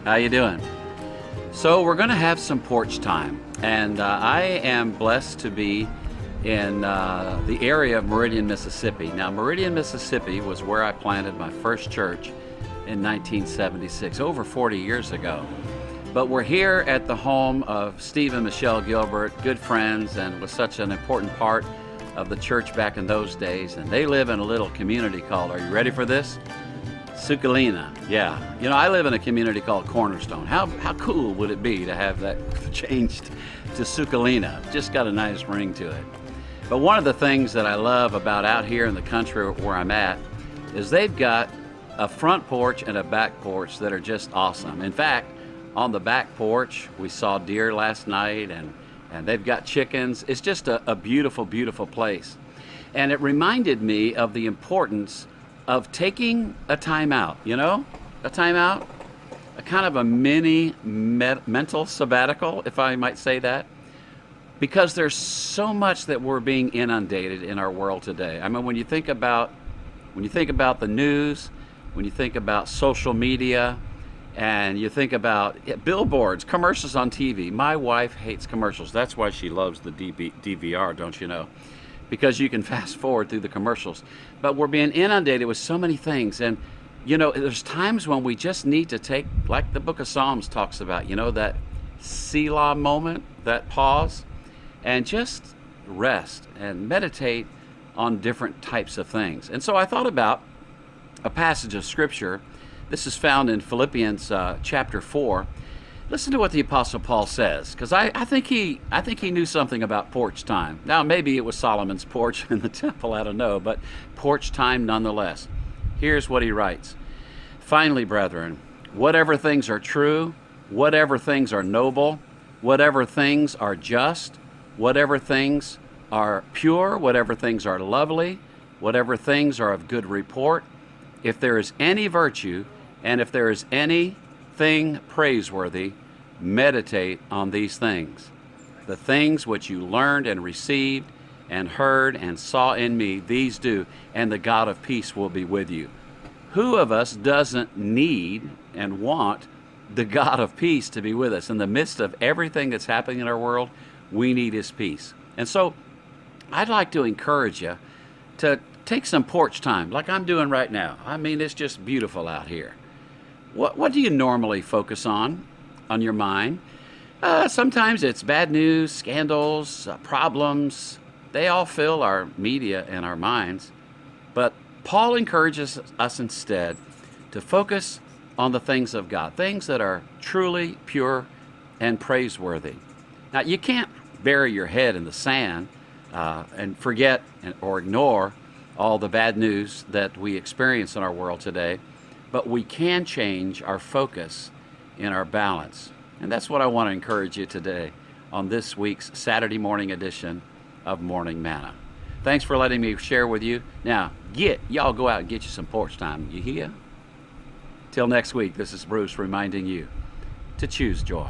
How you doing? So we're going to have some porch time, and I am blessed to be in the area of Meridian, Mississippi. Now, Meridian, Mississippi was where I planted my first church in 1976, over 40 years ago. But we're here at the home of Steve and Michelle Gilbert, good friends, and was such an important part of the church back in those days. And they live in a little community called, are you ready for this? Sukalina. Yeah. You know, I live in a community called Cornerstone. How cool would it be to have that changed to Sukalina? Just got a nice ring to it. But one of the things that I love about out here in the country where I'm at is they've got a front porch and a back porch that are just awesome. In fact, on the back porch, we saw deer last night, and they've got chickens. It's just a beautiful, beautiful place. And it reminded me of the importance of taking a time out, a time out, a kind of a mini mental sabbatical, if I might say that, because there's so much that we're being inundated in our world today. I mean, when you think about the news, when you think about social media, and you think about billboards, commercials on TV. My wife hates commercials. That's why she loves the DVR, don't you know? Because you can fast forward through the commercials. But we're being inundated with so many things. And, there's times when we just need to take, like the book of Psalms talks about, that Selah moment, that pause, and just rest and meditate on different types of things. And so I thought about a passage of Scripture. This is found in Philippians chapter 4. Listen to what the Apostle Paul says, because I think he knew something about porch time. Now, maybe it was Solomon's porch in the temple, I don't know, but porch time nonetheless. Here's what he writes. Finally, brethren, whatever things are true, whatever things are noble, whatever things are just, whatever things are pure, whatever things are lovely, whatever things are of good report, if there is any virtue, and if there is anything praiseworthy, meditate on these things. The things which you learned and received and heard and saw in me, these do, and the God of peace will be with you. Who of us doesn't need and want the God of peace to be with us? In the midst of everything that's happening in our world, we need His peace. And so I'd like to encourage you to take some porch time like I'm doing right now. I mean, it's just beautiful out here. What do you normally focus on your mind? Sometimes it's bad news, scandals, problems. They all fill our media and our minds. But Paul encourages us instead to focus on the things of God, things that are truly pure and praiseworthy. Now, you can't bury your head in the sand and forget or ignore all the bad news that we experience in our world today, but we can change our focus in our balance. And that's what I want to encourage you today on this week's Saturday morning edition of Morning Manna. Thanks for letting me share with you. Now, y'all go out and get you some porch time. You hear? Till next week, this is Bruce reminding you to choose joy.